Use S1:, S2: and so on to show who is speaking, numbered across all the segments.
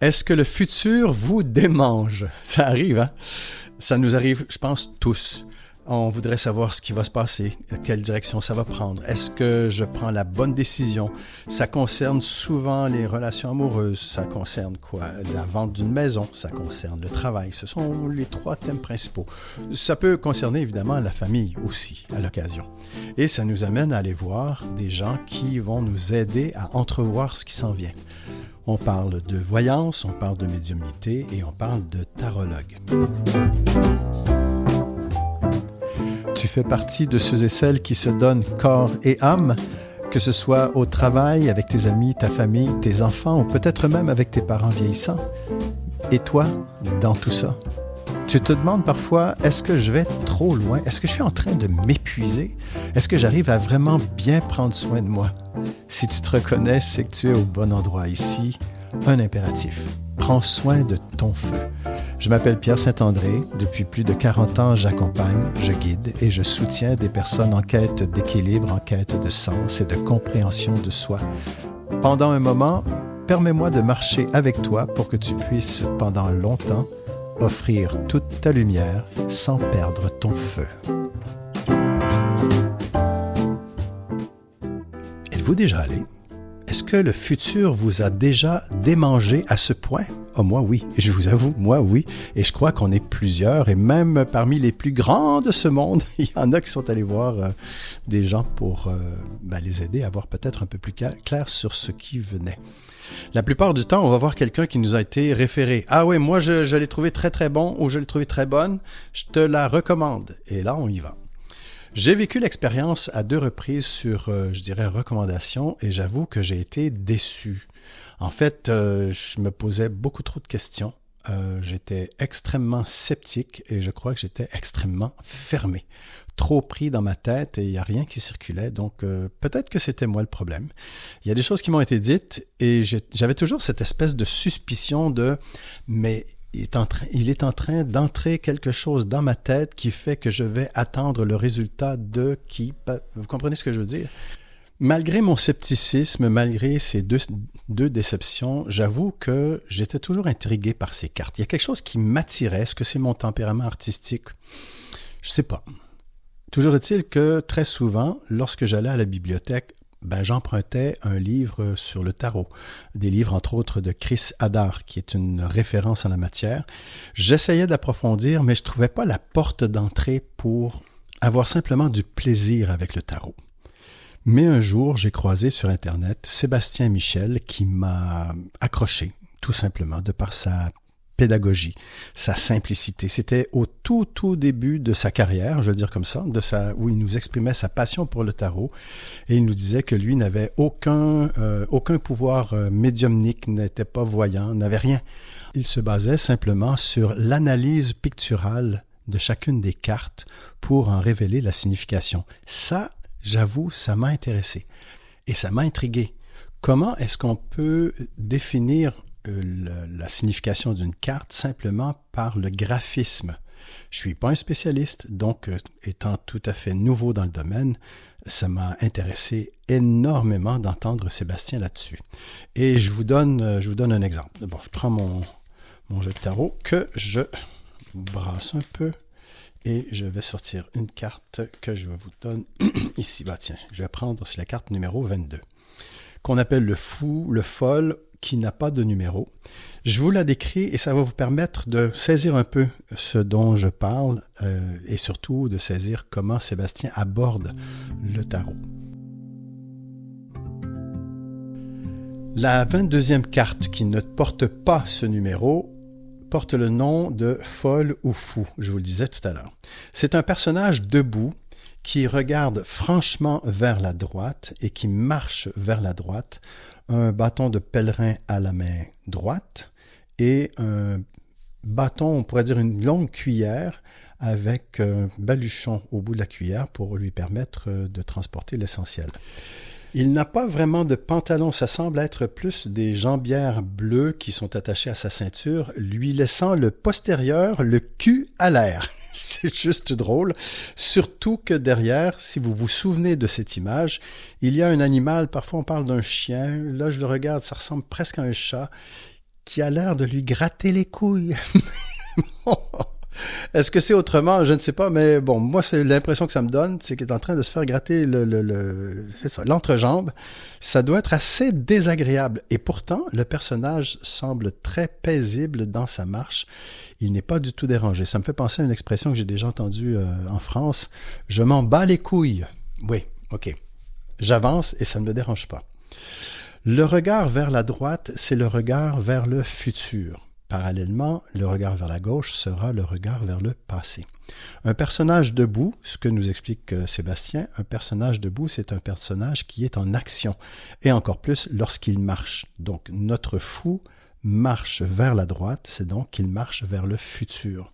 S1: Est-ce que le futur vous démange? Ça arrive, hein? Ça nous arrive, je pense, tous. On voudrait savoir ce qui va se passer, quelle direction ça va prendre. Est-ce que je prends la bonne décision? Ça concerne souvent les relations amoureuses. Ça concerne quoi? La vente d'une maison. Ça concerne le travail. Ce sont les 3 thèmes principaux. Ça peut concerner évidemment la famille aussi, à l'occasion. Et ça nous amène à aller voir des gens qui vont nous aider à entrevoir ce qui s'en vient. On parle de voyance, on parle de médiumnité et on parle de tarologue. Tu fais partie de ceux et celles qui se donnent corps et âme, que ce soit au travail, avec tes amis, ta famille, tes enfants ou peut-être même avec tes parents vieillissants. Et toi, dans tout ça? Tu te demandes parfois, est-ce que je vais trop loin? Est-ce que je suis en train de m'épuiser? Est-ce que j'arrive à vraiment bien prendre soin de moi? Si tu te reconnais, c'est que tu es au bon endroit ici. Un impératif. Prends soin de ton feu. Je m'appelle Pierre Saint-André. Depuis plus de 40 ans, j'accompagne, je guide et je soutiens des personnes en quête d'équilibre, en quête de sens et de compréhension de soi. Pendant un moment, permets-moi de marcher avec toi pour que tu puisses, pendant longtemps, offrir toute ta lumière sans perdre ton feu. Êtes-vous déjà allé? Est-ce que le futur vous a déjà démangé à ce point? Oh, moi oui, je vous avoue, moi oui. Et je crois qu'on est plusieurs, et même parmi les plus grands de ce monde, il y en a qui sont allés voir des gens pour les aider à voir peut-être un peu plus clair sur ce qui venait. La plupart du temps, on va voir quelqu'un qui nous a été référé. Ah oui, moi je l'ai trouvé très très bon ou je l'ai trouvé très bonne, je te la recommande. Et là, on y va. J'ai vécu l'expérience à 2 reprises sur, je dirais, recommandation et j'avoue que j'ai été déçu. En fait, je me posais beaucoup trop de questions. J'étais extrêmement sceptique et je crois que j'étais extrêmement fermé. Trop pris dans ma tête et il n'y a rien qui circulait, donc peut-être que c'était moi le problème. Il y a des choses qui m'ont été dites et j'avais toujours cette espèce de suspicion de « mais il est en train d'entrer quelque chose dans ma tête qui fait que je vais attendre le résultat de qui... » Vous comprenez ce que je veux dire? Malgré mon scepticisme, malgré ces deux déceptions, j'avoue que j'étais toujours intrigué par ces cartes. Il y a quelque chose qui m'attirait. Est-ce que c'est mon tempérament artistique? Je sais pas. Toujours est-il que très souvent, lorsque j'allais à la bibliothèque, j'empruntais un livre sur le tarot, des livres entre autres de Chris Hadar, qui est une référence en la matière. J'essayais d'approfondir, mais je trouvais pas la porte d'entrée pour avoir simplement du plaisir avec le tarot. Mais un jour, j'ai croisé sur Internet Sébastien Michel qui m'a accroché, tout simplement, de par sa pédagogie, sa simplicité. C'était au tout début de sa carrière, je veux dire comme ça, où il nous exprimait sa passion pour le tarot et il nous disait que lui n'avait aucun pouvoir médiumnique, n'était pas voyant, n'avait rien. Il se basait simplement sur l'analyse picturale de chacune des cartes pour en révéler la signification. Ça, j'avoue, ça m'a intéressé et ça m'a intrigué. Comment est-ce qu'on peut définir la signification d'une carte simplement par le graphisme? Je suis pas un spécialiste, donc étant tout à fait nouveau dans le domaine, ça m'a intéressé énormément d'entendre Sébastien là-dessus. Et je vous donne un exemple. Bon, je prends mon jeu de tarot que je brasse un peu. Et je vais sortir une carte que je vous donne ici. Tiens, je vais prendre la carte numéro 22, qu'on appelle le fou, le folle, qui n'a pas de numéro. Je vous la décris et ça va vous permettre de saisir un peu ce dont je parle et surtout de saisir comment Sébastien aborde le tarot. La 22e carte qui ne porte pas ce numéro porte le nom de folle ou fou, je vous le disais tout à l'heure. C'est un personnage debout qui regarde franchement vers la droite et qui marche vers la droite, un bâton de pèlerin à la main droite et un bâton, on pourrait dire une longue cuillère avec un baluchon au bout de la cuillère pour lui permettre de transporter l'essentiel. Il n'a pas vraiment de pantalon, ça semble être plus des jambières bleues qui sont attachées à sa ceinture, lui laissant le postérieur, le cul à l'air. C'est juste drôle, surtout que derrière, si vous vous souvenez de cette image, il y a un animal, parfois on parle d'un chien, là je le regarde, ça ressemble presque à un chat, qui a l'air de lui gratter les couilles. Est-ce que c'est autrement? Je ne sais pas, mais bon, moi, c'est l'impression que ça me donne, c'est qu'il est en train de se faire gratter c'est ça, l'entrejambe. Ça doit être assez désagréable. Et pourtant, le personnage semble très paisible dans sa marche. Il n'est pas du tout dérangé. Ça me fait penser à une expression que j'ai déjà entendue en France. Je m'en bats les couilles. Oui, OK. J'avance et ça ne me dérange pas. Le regard vers la droite, c'est le regard vers le futur. Parallèlement, le regard vers la gauche sera le regard vers le passé. Un personnage debout, ce que nous explique Sébastien, un personnage debout, c'est un personnage qui est en action, et encore plus lorsqu'il marche. Donc, notre fou marche vers la droite, c'est donc qu'il marche vers le futur.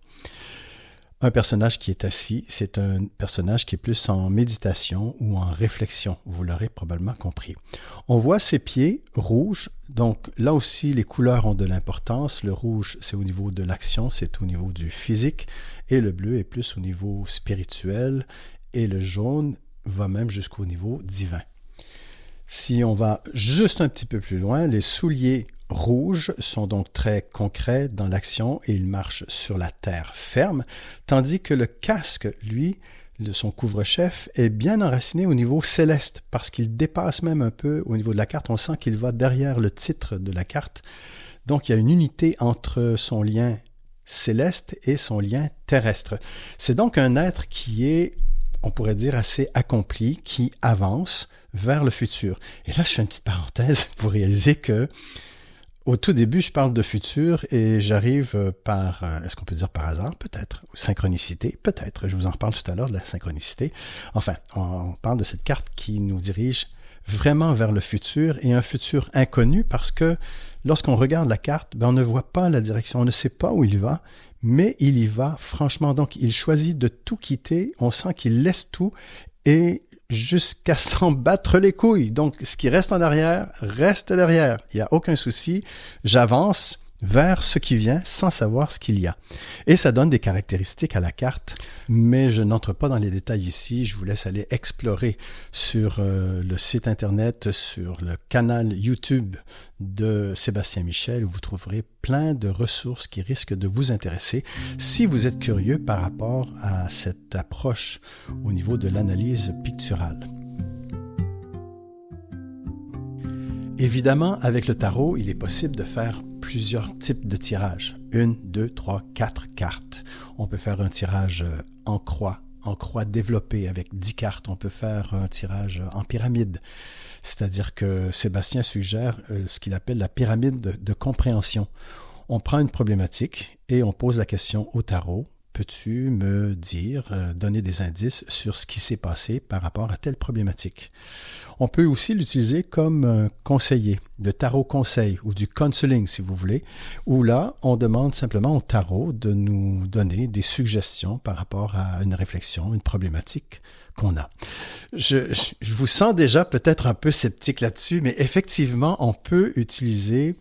S1: Un personnage qui est assis, c'est un personnage qui est plus en méditation ou en réflexion, vous l'aurez probablement compris. On voit ses pieds rouges, donc là aussi les couleurs ont de l'importance. Le rouge, c'est au niveau de l'action, c'est au niveau du physique, et le bleu est plus au niveau spirituel, et le jaune va même jusqu'au niveau divin. Si on va juste un petit peu plus loin, les souliers rouges sont donc très concrets dans l'action et ils marchent sur la terre ferme, tandis que le casque, lui, son couvre-chef, est bien enraciné au niveau céleste parce qu'il dépasse même un peu au niveau de la carte. On sent qu'il va derrière le titre de la carte. Donc, il y a une unité entre son lien céleste et son lien terrestre. C'est donc un être qui est, on pourrait dire, assez accompli, qui avance vers le futur. Et là, je fais une petite parenthèse pour réaliser que au tout début, je parle de futur et j'arrive par, est-ce qu'on peut dire par hasard? Peut-être. Synchronicité? Peut-être. Je vous en reparle tout à l'heure de la synchronicité. Enfin, on parle de cette carte qui nous dirige vraiment vers le futur et un futur inconnu parce que lorsqu'on regarde la carte, on ne voit pas la direction, on ne sait pas où il va, mais il y va franchement. Donc, il choisit de tout quitter, on sent qu'il laisse tout et jusqu'à s'en battre les couilles. Donc, ce qui reste en arrière, reste derrière. Il n'y a aucun souci. J'avance vers ce qui vient sans savoir ce qu'il y a. Et ça donne des caractéristiques à la carte, mais je n'entre pas dans les détails ici. Je vous laisse aller explorer sur le site Internet, sur le canal YouTube de Sébastien Michel, où vous trouverez plein de ressources qui risquent de vous intéresser si vous êtes curieux par rapport à cette approche au niveau de l'analyse picturale. Évidemment, avec le tarot, il est possible de faire plusieurs types de tirages. 1, 2, 3, 4 cartes. On peut faire un tirage en croix développé avec 10 cartes. On peut faire un tirage en pyramide. C'est-à-dire que Sébastien suggère ce qu'il appelle la pyramide de compréhension. On prend une problématique et on pose la question au tarot. Peux-tu me dire, donner des indices sur ce qui s'est passé par rapport à telle problématique? On peut aussi l'utiliser comme conseiller, de tarot conseil ou du counseling si vous voulez, où là, on demande simplement au tarot de nous donner des suggestions par rapport à une réflexion, une problématique qu'on a. Je vous sens déjà peut-être un peu sceptique là-dessus, mais effectivement, on peut utiliser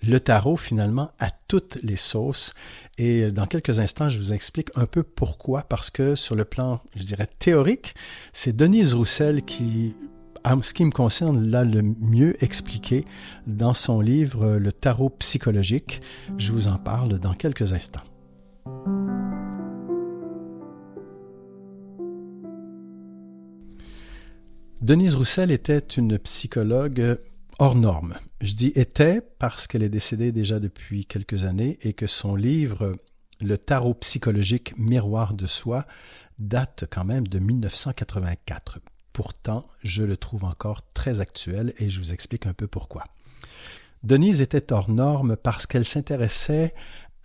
S1: le tarot finalement à toutes les sauces. Et dans quelques instants, je vous explique un peu pourquoi, parce que sur le plan, je dirais, théorique, c'est Denise Roussel qui, en ce qui me concerne, l'a le mieux expliqué dans son livre « Le tarot psychologique ». Je vous en parle dans quelques instants. Denise Roussel était une psychologue hors norme. Je dis « était » parce qu'elle est décédée déjà depuis quelques années et que son livre « Le tarot psychologique, miroir de soi » date quand même de 1984. Pourtant, je le trouve encore très actuel et je vous explique un peu pourquoi. Denise était hors norme parce qu'elle s'intéressait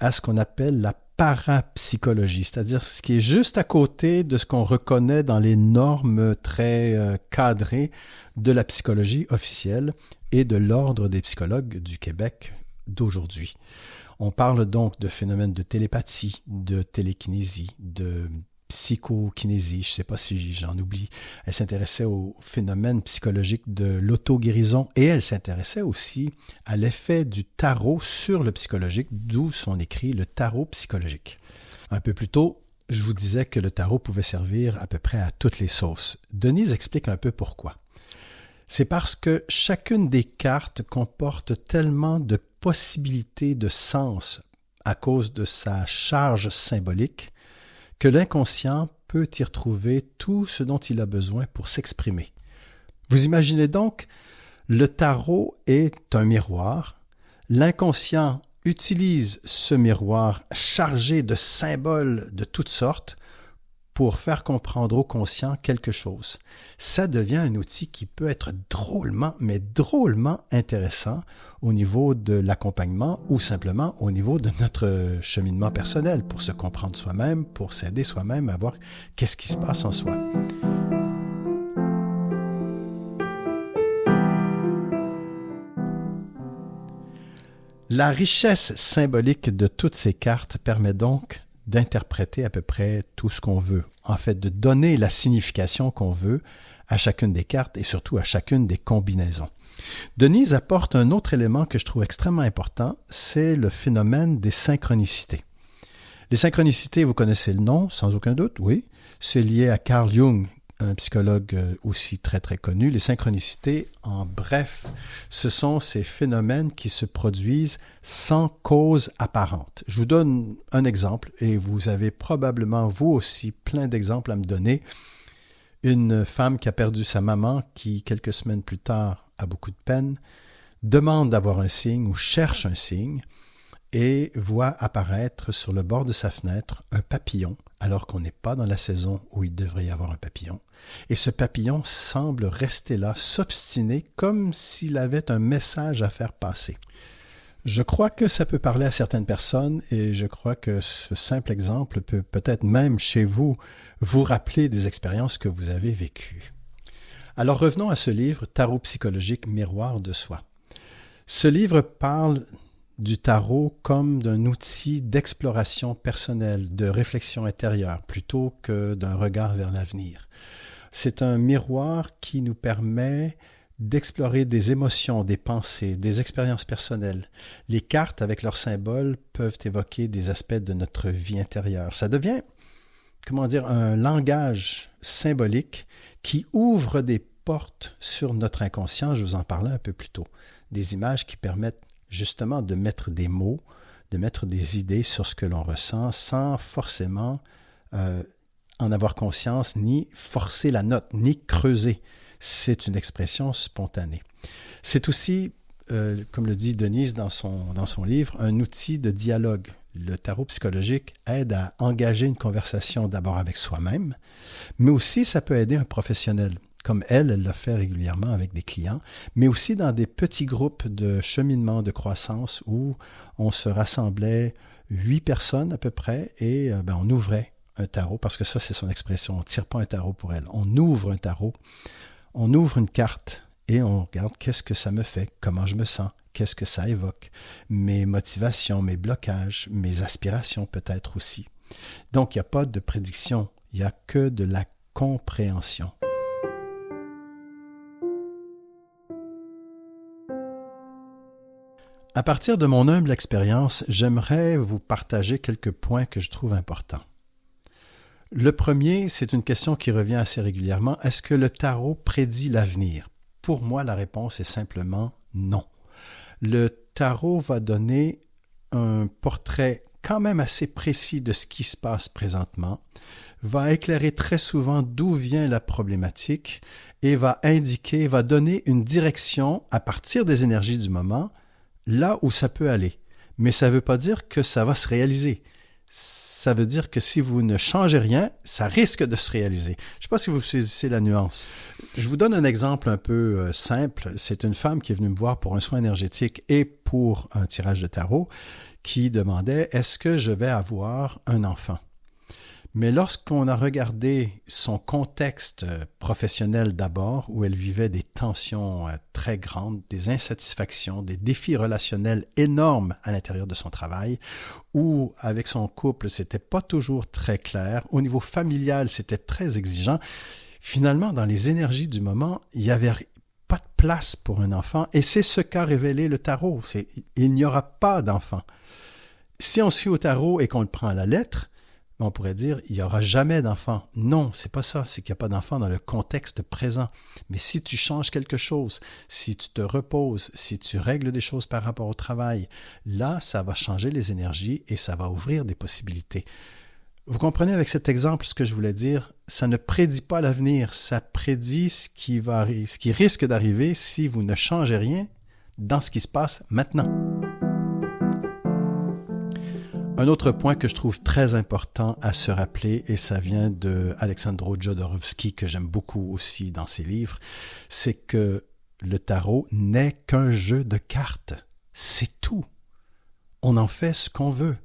S1: à ce qu'on appelle la parapsychologie, c'est-à-dire ce qui est juste à côté de ce qu'on reconnaît dans les normes très cadrées de la psychologie officielle et de l'Ordre des psychologues du Québec d'aujourd'hui. On parle donc de phénomènes de télépathie, de télékinésie, de psychokinésie, je ne sais pas si j'en oublie. Elle s'intéressait aux phénomènes psychologiques de l'auto-guérison et elle s'intéressait aussi à l'effet du tarot sur le psychologique, d'où son écrit « Le tarot psychologique ». Un peu plus tôt, je vous disais que le tarot pouvait servir à peu près à toutes les sauces. Denise explique un peu pourquoi. C'est parce que chacune des cartes comporte tellement de possibilités de sens à cause de sa charge symbolique que l'inconscient peut y retrouver tout ce dont il a besoin pour s'exprimer. Vous imaginez donc, le tarot est un miroir. L'inconscient utilise ce miroir chargé de symboles de toutes sortes pour faire comprendre au conscient quelque chose. Ça devient un outil qui peut être drôlement intéressant au niveau de l'accompagnement ou simplement au niveau de notre cheminement personnel pour se comprendre soi-même, pour s'aider soi-même à voir qu'est-ce qui se passe en soi. La richesse symbolique de toutes ces cartes permet donc d'interpréter à peu près tout ce qu'on veut. En fait, de donner la signification qu'on veut à chacune des cartes et surtout à chacune des combinaisons. Denise apporte un autre élément que je trouve extrêmement important, c'est le phénomène des synchronicités. Les synchronicités, vous connaissez le nom, sans aucun doute, oui. C'est lié à Carl Jung, un psychologue aussi très très connu. Les synchronicités, en bref, ce sont ces phénomènes qui se produisent sans cause apparente. Je vous donne un exemple et vous avez probablement vous aussi plein d'exemples à me donner. Une femme qui a perdu sa maman, qui quelques semaines plus tard a beaucoup de peine, demande d'avoir un signe ou cherche un signe et voit apparaître sur le bord de sa fenêtre un papillon, alors qu'on n'est pas dans la saison où il devrait y avoir un papillon. Et ce papillon semble rester là, s'obstiner, comme s'il avait un message à faire passer. Je crois que ça peut parler à certaines personnes et je crois que ce simple exemple peut peut-être même chez vous, vous rappeler des expériences que vous avez vécues. Alors revenons à ce livre, Tarot psychologique, miroir de soi. Ce livre parle du tarot comme d'un outil d'exploration personnelle, de réflexion intérieure, plutôt que d'un regard vers l'avenir. C'est un miroir qui nous permet d'explorer des émotions, des pensées, des expériences personnelles. Les cartes, avec leurs symboles, peuvent évoquer des aspects de notre vie intérieure. Ça devient, un langage symbolique qui ouvre des portes sur notre inconscient. Je vous en parlais un peu plus tôt. Des images qui permettent justement de mettre des mots, de mettre des idées sur ce que l'on ressent sans forcément en avoir conscience, ni forcer la note, ni creuser. C'est une expression spontanée. C'est aussi, comme le dit Denise dans son livre, un outil de dialogue. Le tarot psychologique aide à engager une conversation d'abord avec soi-même, mais aussi ça peut aider un professionnel. Comme elle le fait régulièrement avec des clients, mais aussi dans des petits groupes de cheminement, de croissance où on se rassemblait 8 personnes à peu près et on ouvrait un tarot, parce que ça c'est son expression, on ne tire pas un tarot pour elle, on ouvre un tarot, on ouvre une carte et on regarde qu'est-ce que ça me fait, comment je me sens, qu'est-ce que ça évoque, mes motivations, mes blocages, mes aspirations peut-être aussi. Donc il n'y a pas de prédiction, il n'y a que de la compréhension. À partir de mon humble expérience, j'aimerais vous partager quelques points que je trouve importants. Le premier, c'est une question qui revient assez régulièrement. Est-ce que le tarot prédit l'avenir? Pour moi, la réponse est simplement non. Le tarot va donner un portrait quand même assez précis de ce qui se passe présentement, va éclairer très souvent d'où vient la problématique et va donner une direction à partir des énergies du moment, là où ça peut aller. Mais ça ne veut pas dire que ça va se réaliser. Ça veut dire que si vous ne changez rien, ça risque de se réaliser. Je ne sais pas si vous saisissez la nuance. Je vous donne un exemple un peu simple. C'est une femme qui est venue me voir pour un soin énergétique et pour un tirage de tarot qui demandait « Est-ce que je vais avoir un enfant ?» Mais lorsqu'on a regardé son contexte professionnel d'abord, où elle vivait des tensions très grandes, des insatisfactions, des défis relationnels énormes à l'intérieur de son travail, où avec son couple, c'était pas toujours très clair, au niveau familial, c'était très exigeant. Finalement, dans les énergies du moment, il n'y avait pas de place pour un enfant, et c'est ce qu'a révélé le tarot. Il n'y aura pas d'enfant. Si on suit au tarot et qu'on le prend à la lettre, On pourrait dire, il n'y aura jamais d'enfant. Non, c'est pas ça. C'est qu'il n'y a pas d'enfant dans le contexte présent. Mais si tu changes quelque chose, si tu te reposes, si tu règles des choses par rapport au travail, là, ça va changer les énergies et ça va ouvrir des possibilités. Vous comprenez avec cet exemple ce que je voulais dire? Ça ne prédit pas l'avenir, ça prédit ce qui risque d'arriver si vous ne changez rien dans ce qui se passe maintenant. Un autre point que je trouve très important à se rappeler, et ça vient de Alexandre Jodorowsky, que j'aime beaucoup aussi dans ses livres, c'est que le tarot n'est qu'un jeu de cartes. C'est tout. On en fait ce qu'on veut.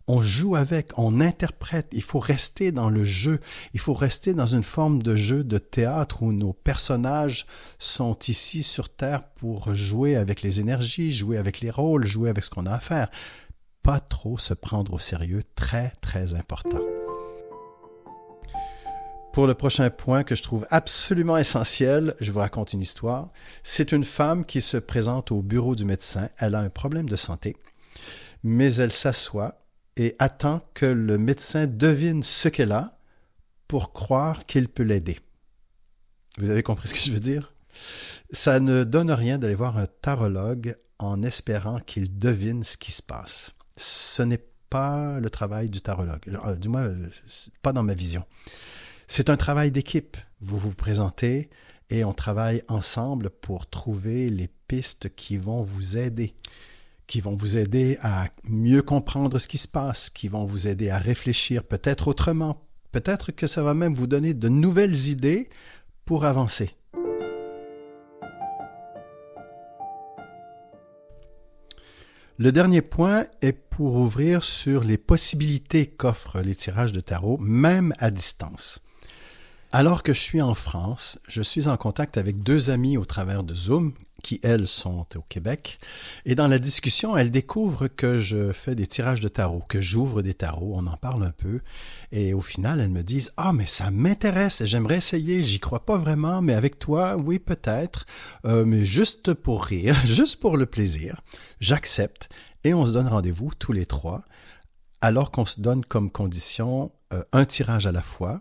S1: On joue avec, on interprète. Il faut rester dans le jeu. Il faut rester dans une forme de jeu de théâtre où nos personnages sont ici sur Terre pour jouer avec les énergies, jouer avec les rôles, jouer avec ce qu'on a à faire. Pas trop se prendre au sérieux, très, très important. Pour le prochain point que je trouve absolument essentiel, je vous raconte une histoire. C'est une femme qui se présente au bureau du médecin. Elle a un problème de santé, mais elle s'assoit et attend que le médecin devine ce qu'elle a pour croire qu'il peut l'aider. Vous avez compris ce que je veux dire? Ça ne donne rien d'aller voir un tarologue en espérant qu'il devine ce qui se passe. Ce n'est pas le travail du tarologue, du moins pas dans ma vision. C'est un travail d'équipe. Vous vous présentez et on travaille ensemble pour trouver les pistes qui vont vous aider à mieux comprendre ce qui se passe, qui vont vous aider à réfléchir peut-être autrement. Peut-être que ça va même vous donner de nouvelles idées pour avancer. Le dernier point est pour ouvrir sur les possibilités qu'offrent les tirages de tarot, même à distance. Alors que je suis en France, je suis en contact avec 2 amies au travers de Zoom, qui, elles, sont au Québec. Et dans la discussion, elles découvrent que je fais des tirages de tarot, que j'ouvre des tarots, on en parle un peu. Et au final, elles me disent « Ah, mais ça m'intéresse, j'aimerais essayer, j'y crois pas vraiment, mais avec toi, oui, peut-être. Mais juste pour rire, juste pour le plaisir, j'accepte. » Et on se donne rendez-vous tous les 3, alors qu'on se donne comme condition un tirage à la fois,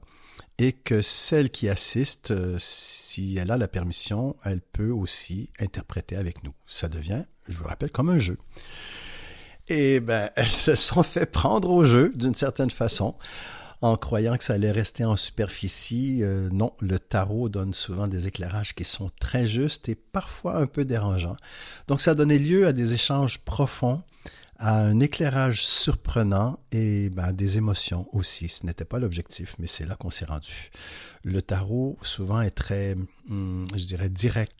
S1: et que celle qui assiste, si elle a la permission, elle peut aussi interpréter avec nous. Ça devient, je vous rappelle, comme un jeu. Et elles se sont fait prendre au jeu, d'une certaine façon, en croyant que ça allait rester en superficie. Non, le tarot donne souvent des éclairages qui sont très justes et parfois un peu dérangeants. Donc ça a donné lieu à des échanges profonds, à un éclairage surprenant et des émotions aussi. Ce n'était pas l'objectif, mais c'est là qu'on s'est rendu. Le tarot, souvent, est très, je dirais, direct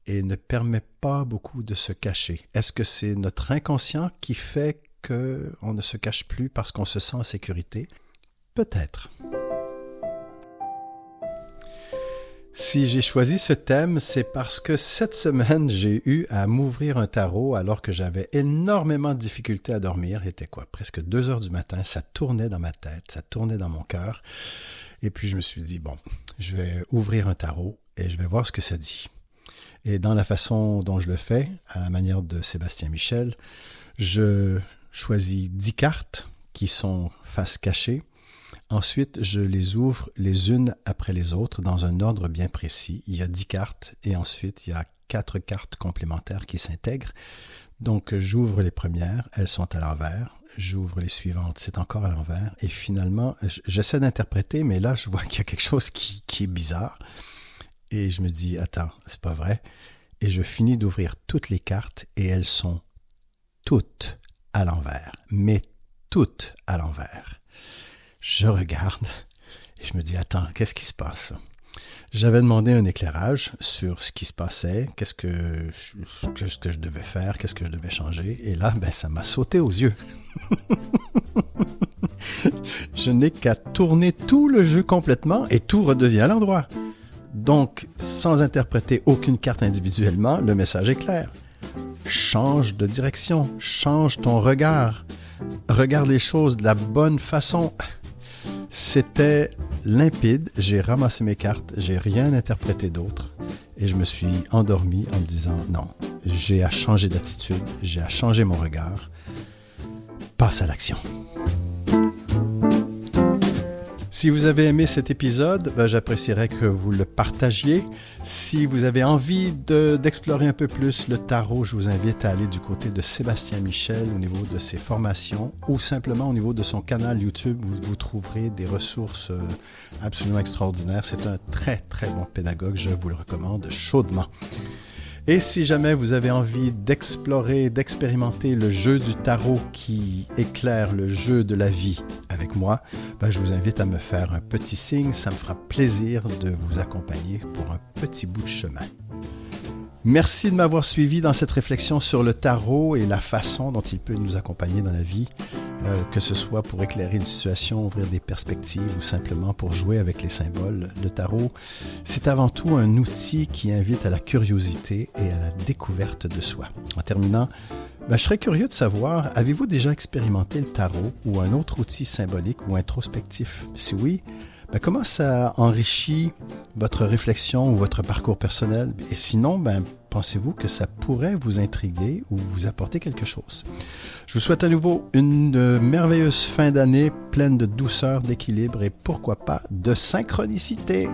S1: et ne permet pas beaucoup de se cacher. Est-ce que c'est notre inconscient qui fait qu'on ne se cache plus parce qu'on se sent en sécurité? Peut-être. Si j'ai choisi ce thème, c'est parce que cette semaine, j'ai eu à m'ouvrir un tarot alors que j'avais énormément de difficultés à dormir. Il était presque 2 heures du matin, ça tournait dans ma tête, ça tournait dans mon cœur. Et puis je me suis dit, bon, je vais ouvrir un tarot et je vais voir ce que ça dit. Et dans la façon dont je le fais, à la manière de Sébastien Michel, je choisis 10 cartes qui sont face cachée. Ensuite, je les ouvre les unes après les autres dans un ordre bien précis. Il y a 10 cartes et ensuite, il y a 4 cartes complémentaires qui s'intègrent. Donc, j'ouvre les premières, elles sont à l'envers. J'ouvre les suivantes, c'est encore à l'envers. Et finalement, j'essaie d'interpréter, mais là, je vois qu'il y a quelque chose qui est bizarre. Et je me dis, attends, c'est pas vrai. Et je finis d'ouvrir toutes les cartes et elles sont toutes à l'envers. Mais toutes à l'envers. Je regarde et je me dis, attends, qu'est-ce qui se passe? J'avais demandé un éclairage sur ce qui se passait, qu'est-ce que je devais faire, qu'est-ce que je devais changer. Et là, ça m'a sauté aux yeux. Je n'ai qu'à tourner tout le jeu complètement et tout redevient à l'endroit. Donc, sans interpréter aucune carte individuellement, le message est clair. Change de direction, change ton regard. Regarde les choses de la bonne façon. C'était limpide, j'ai ramassé mes cartes, j'ai rien interprété d'autre et je me suis endormi en me disant non, j'ai à changer d'attitude, j'ai à changer mon regard. Passe à l'action. Si vous avez aimé cet épisode, j'apprécierais que vous le partagiez. Si vous avez envie d'explorer un peu plus le tarot, je vous invite à aller du côté de Sébastien Michel au niveau de ses formations ou simplement au niveau de son canal YouTube où vous trouverez des ressources absolument extraordinaires. C'est un très, très bon pédagogue. Je vous le recommande chaudement. Et si jamais vous avez envie d'explorer, d'expérimenter le jeu du tarot qui éclaire le jeu de la vie avec moi, je vous invite à me faire un petit signe. Ça me fera plaisir de vous accompagner pour un petit bout de chemin. Merci de m'avoir suivi dans cette réflexion sur le tarot et la façon dont il peut nous accompagner dans la vie, que ce soit pour éclairer une situation, ouvrir des perspectives ou simplement pour jouer avec les symboles. Le tarot, c'est avant tout un outil qui invite à la curiosité et à la découverte de soi. En terminant, je serais curieux de savoir, avez-vous déjà expérimenté le tarot ou un autre outil symbolique ou introspectif? Si oui, comment ça enrichit votre réflexion ou votre parcours personnel? Et sinon, pensez-vous que ça pourrait vous intriguer ou vous apporter quelque chose? Je vous souhaite à nouveau une merveilleuse fin d'année pleine de douceur, d'équilibre et pourquoi pas de synchronicité.